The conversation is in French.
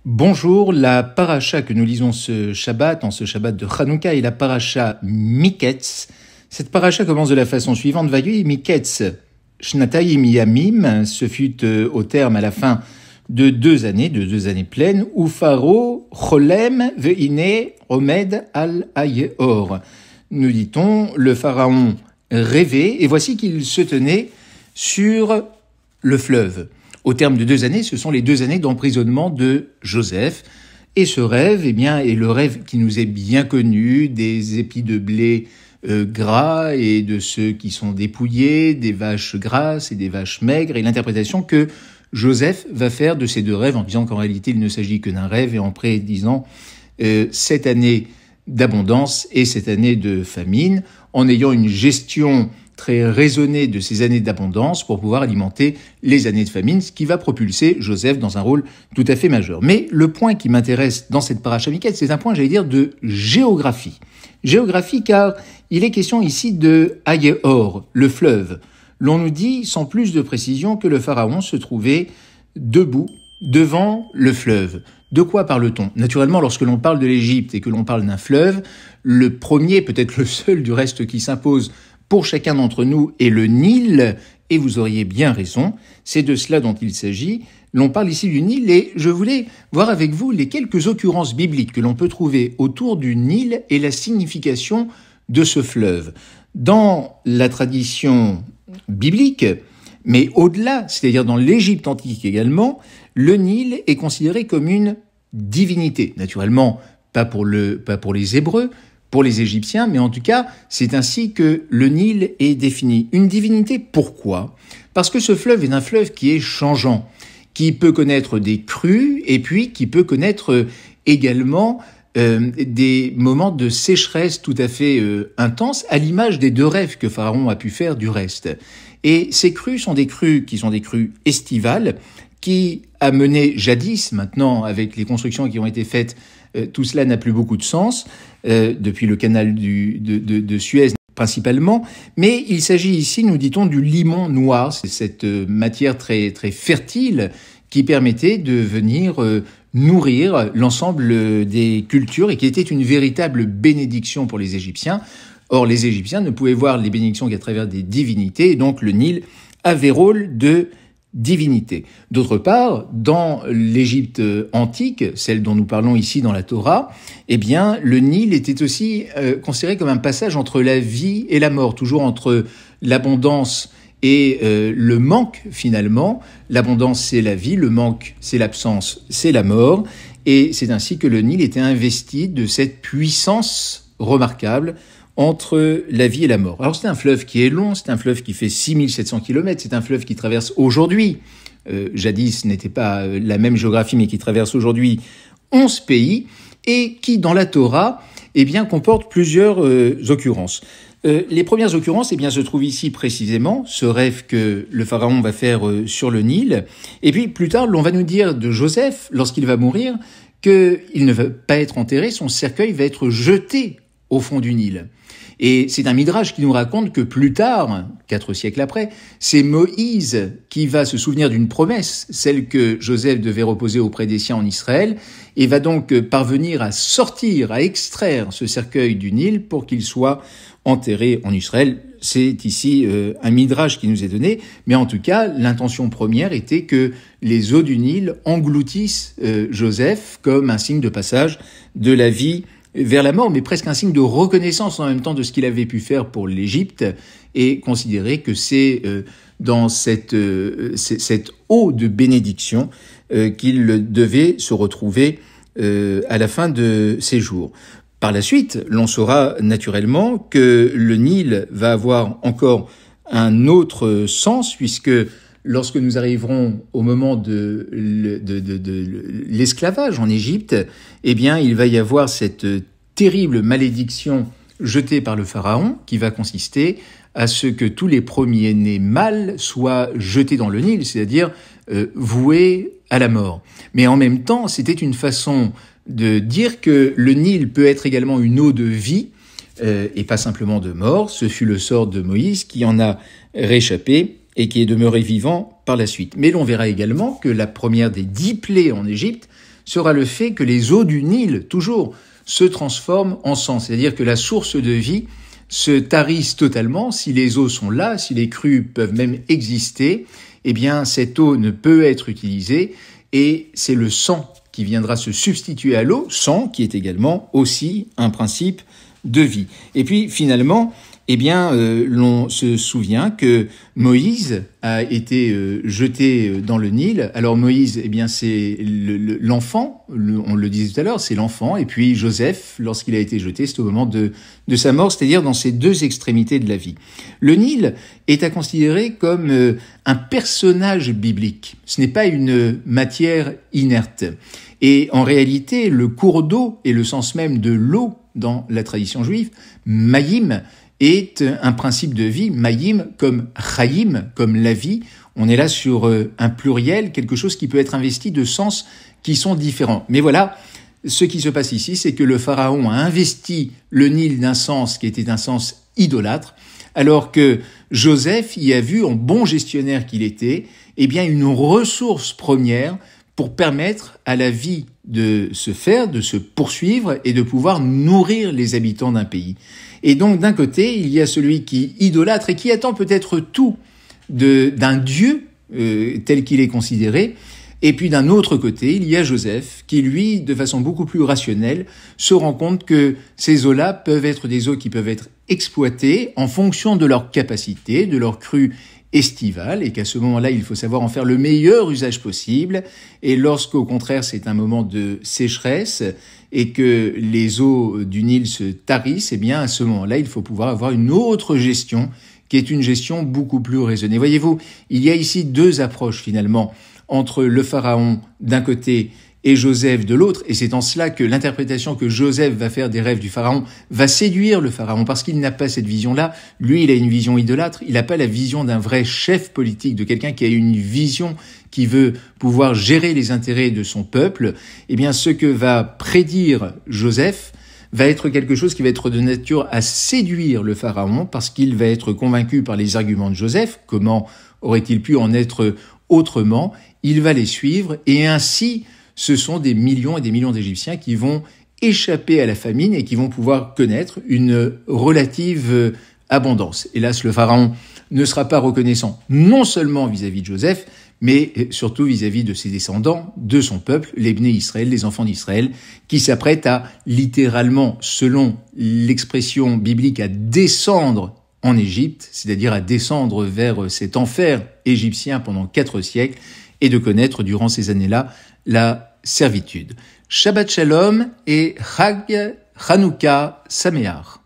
Bonjour, la paracha que nous lisons ce Shabbat, en ce Shabbat de Hanouka, est la paracha Miketz. Cette paracha commence de la façon suivante: Vayu Miketz Shnatayim Yamim, ce fut au terme à la fin de deux années pleines, où Pharaon Cholem Veine Omed al Ayeor. Nous dit-on, le pharaon rêvait, et voici qu'il se tenait sur le fleuve. Au terme de 2 années, ce sont les 2 années d'emprisonnement de Joseph. Et ce rêve, est le rêve qui nous est bien connu, des épis de blé gras et de ceux qui sont dépouillés, des vaches grasses et des vaches maigres, et l'interprétation que Joseph va faire de ces 2 rêves, en disant qu'en réalité il ne s'agit que d'un rêve, et en prédisant cette année d'abondance et cette année de famine, en ayant une gestion très raisonnée de ces années d'abondance pour pouvoir alimenter les années de famine, ce qui va propulser Joseph dans un rôle tout à fait majeur. Mais le point qui m'intéresse dans cette paracha Miketz, c'est un point, de géographie. Géographie, car il est question ici de Ayeor, le fleuve. L'on nous dit, sans plus de précision, que le pharaon se trouvait debout devant le fleuve. De quoi parle-t-on? Naturellement, lorsque l'on parle de l'Égypte et que l'on parle d'un fleuve, le premier, peut-être le seul du reste qui s'impose pour chacun d'entre nous est le Nil, et vous auriez bien raison, c'est de cela dont il s'agit. L'on parle ici du Nil, et je voulais voir avec vous les quelques occurrences bibliques que l'on peut trouver autour du Nil et la signification de ce fleuve. Dans la tradition biblique, mais au-delà, c'est-à-dire dans l'Égypte antique également, le Nil est considéré comme une divinité. Naturellement, pas pour les Hébreux, pour les Égyptiens, mais en tout cas, c'est ainsi que le Nil est défini. Une divinité, pourquoi? Parce que ce fleuve est un fleuve qui est changeant, qui peut connaître des crues, et puis qui peut connaître également des moments de sécheresse tout à fait intenses, à l'image des 2 rêves que Pharaon a pu faire du reste. Et ces crues sont des crues qui sont des crues estivales, qui a mené jadis, maintenant avec les constructions qui ont été faites, tout cela n'a plus beaucoup de sens, depuis le canal de Suez principalement, mais il s'agit ici, nous dit-on, du limon noir, c'est cette matière très, très fertile qui permettait de venir nourrir l'ensemble des cultures et qui était une véritable bénédiction pour les Égyptiens. Or, les Égyptiens ne pouvaient voir les bénédictions qu'à travers des divinités, et donc le Nil avait rôle de divinité. D'autre part, dans l'Égypte antique, celle dont nous parlons ici dans la Torah, le Nil était aussi considéré comme un passage entre la vie et la mort, toujours entre l'abondance et le manque finalement. L'abondance, c'est la vie, le manque, c'est l'absence, c'est la mort, et c'est ainsi que le Nil était investi de cette puissance remarquable entre la vie et la mort. Alors c'est un fleuve qui est long, c'est un fleuve qui fait 6700 km, c'est un fleuve qui traverse aujourd'hui, jadis ce n'était pas la même géographie, mais qui traverse aujourd'hui 11 pays, et qui dans la Torah comporte plusieurs occurrences. Les premières occurrences se trouvent ici précisément, ce rêve que le pharaon va faire sur le Nil, et puis plus tard l'on va nous dire de Joseph, lorsqu'il va mourir, qu'il ne va pas être enterré, son cercueil va être jeté au fond du Nil. Et c'est un midrash qui nous raconte que plus tard, 4 siècles après, c'est Moïse qui va se souvenir d'une promesse, celle que Joseph devait reposer auprès des siens en Israël, et va donc parvenir à sortir, à extraire ce cercueil du Nil pour qu'il soit enterré en Israël. C'est ici un midrash qui nous est donné, mais en tout cas, l'intention première était que les eaux du Nil engloutissent Joseph comme un signe de passage de la vie vers la mort, mais presque un signe de reconnaissance en même temps de ce qu'il avait pu faire pour l'Égypte, et considérer que c'est dans cette eau de bénédiction qu'il devait se retrouver à la fin de ses jours. Par la suite, l'on saura naturellement que le Nil va avoir encore un autre sens, puisque lorsque nous arriverons au moment de l'esclavage en Égypte, il va y avoir cette terrible malédiction jetée par le pharaon qui va consister à ce que tous les premiers-nés mâles soient jetés dans le Nil, c'est-à-dire voués à la mort. Mais en même temps, c'était une façon de dire que le Nil peut être également une eau de vie, et pas simplement de mort. Ce fut le sort de Moïse qui en a réchappé et qui est demeuré vivant par la suite. Mais l'on verra également que la première des 10 plaies en Égypte sera le fait que les eaux du Nil, toujours, se transforment en sang. C'est-à-dire que la source de vie se tarisse totalement. Si les eaux sont là, si les crues peuvent même exister, eh bien, cette eau ne peut être utilisée et c'est le sang qui viendra se substituer à l'eau, sang qui est également aussi un principe de vie. Et puis, finalement, eh bien, l'on se souvient que Moïse a été jeté dans le Nil. Alors Moïse, eh bien, c'est l'enfant, on le disait tout à l'heure, c'est l'enfant. Et puis Joseph, lorsqu'il a été jeté, c'est au moment de sa mort, c'est-à-dire dans ces deux extrémités de la vie. Le Nil est à considérer comme un personnage biblique. Ce n'est pas une matière inerte. Et en réalité, le cours d'eau et le sens même de l'eau dans la tradition juive, Mayim, est un principe de vie, Mayim comme Chaim, comme la vie. On est là sur un pluriel, quelque chose qui peut être investi de sens qui sont différents. Mais voilà, ce qui se passe ici, c'est que le pharaon a investi le Nil d'un sens qui était un sens idolâtre, alors que Joseph y a vu, en bon gestionnaire qu'il était, eh bien une ressource première pour permettre à la vie de se faire, de se poursuivre et de pouvoir nourrir les habitants d'un pays. Et donc, d'un côté, il y a celui qui idolâtre et qui attend peut-être tout d'un Dieu tel qu'il est considéré. Et puis, d'un autre côté, il y a Joseph qui, lui, de façon beaucoup plus rationnelle, se rend compte que ces eaux-là peuvent être des eaux qui peuvent être exploitées en fonction de leur capacité, de leur crue estivale, et qu'à ce moment-là, il faut savoir en faire le meilleur usage possible. Et lorsqu'au contraire, c'est un moment de sécheresse et que les eaux du Nil se tarissent, eh bien, à ce moment-là, il faut pouvoir avoir une autre gestion qui est une gestion beaucoup plus raisonnée. Voyez-vous, il y a ici deux approches finalement entre le pharaon d'un côté et Joseph de l'autre, et c'est en cela que l'interprétation que Joseph va faire des rêves du pharaon va séduire le pharaon, parce qu'il n'a pas cette vision-là. Lui, il a une vision idolâtre, il n'a pas la vision d'un vrai chef politique, de quelqu'un qui a une vision, qui veut pouvoir gérer les intérêts de son peuple. Eh bien, ce que va prédire Joseph va être quelque chose qui va être de nature à séduire le pharaon, parce qu'il va être convaincu par les arguments de Joseph. Comment aurait-il pu en être autrement? Il va les suivre, et ainsi, ce sont des millions et des millions d'Égyptiens qui vont échapper à la famine et qui vont pouvoir connaître une relative abondance. Hélas, le pharaon ne sera pas reconnaissant non seulement vis-à-vis de Joseph, mais surtout vis-à-vis de ses descendants, de son peuple, les Bné Israël, les enfants d'Israël, qui s'apprêtent à littéralement, selon l'expression biblique, à descendre en Égypte, c'est-à-dire à descendre vers cet enfer égyptien pendant 4 siècles, et de connaître durant ces années-là la servitude. Shabbat Shalom et Chag Chanukah Sameach.